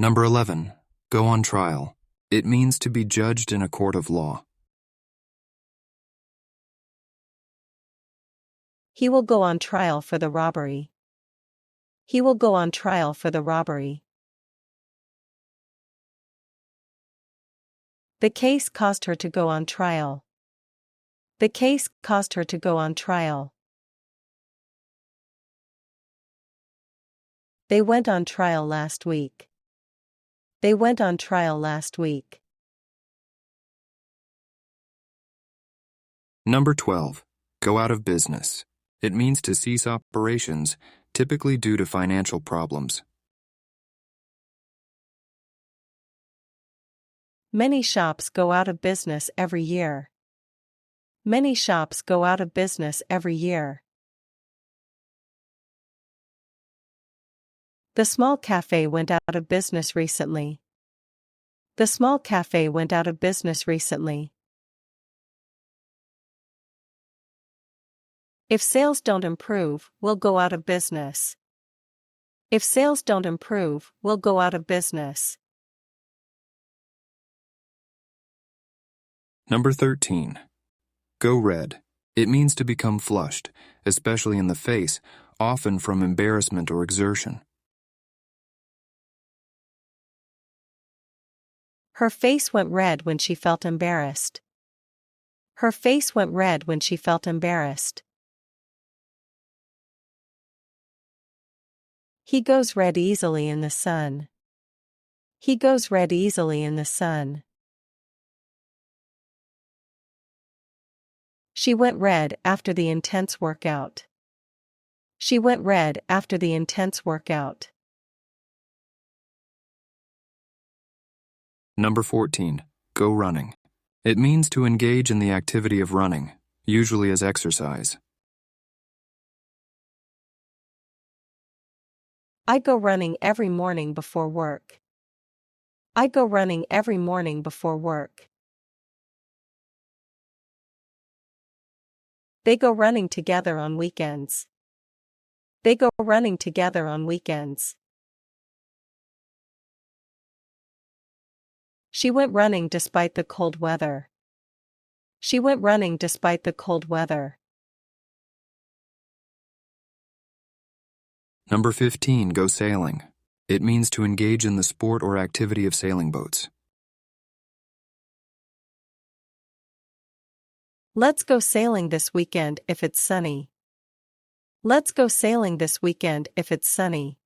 Number 11. Go on trial. It means to be judged in a court of law. He will go on trial for the robbery. He will go on trial for the robbery. The case caused her to go on trial. The case caused her to go on trial. They went on trial last week. They went on trial last week. Number 12. Go out of business. It means to cease operations, typically due to financial problems. Many shops go out of business every year. Many shops go out of business every year. The small cafe went out of business recently. The small cafe went out of business recently. If sales don't improve, we'll go out of business. If sales don't improve, we'll go out of business. Number 13. Go red. It means to become flushed, especially in the face, often from embarrassment or exertion. Her face went red when she felt embarrassed. Her face went red when she felt embarrassed. He goes red easily in the sun. He goes red easily in the sun. She went red after the intense workout. She went red after the intense workout. Number 14. Go running. It means to engage in the activity of running, usually as exercise. I go running every morning before work. I go running every morning before work. They go running together on weekends. They go running together on weekends. She went running despite the cold weather. She went running despite the cold weather. Number 15. Go sailing. It means to engage in the sport or activity of sailing boats. Let's go sailing this weekend if it's sunny. Let's go sailing this weekend if it's sunny.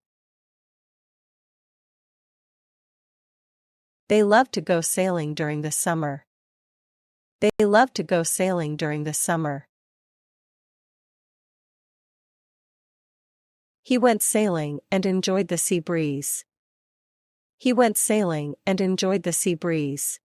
They love to go sailing during the summer. They love to go sailing during the summer. He went sailing and enjoyed the sea breeze. He went sailing and enjoyed the sea breeze.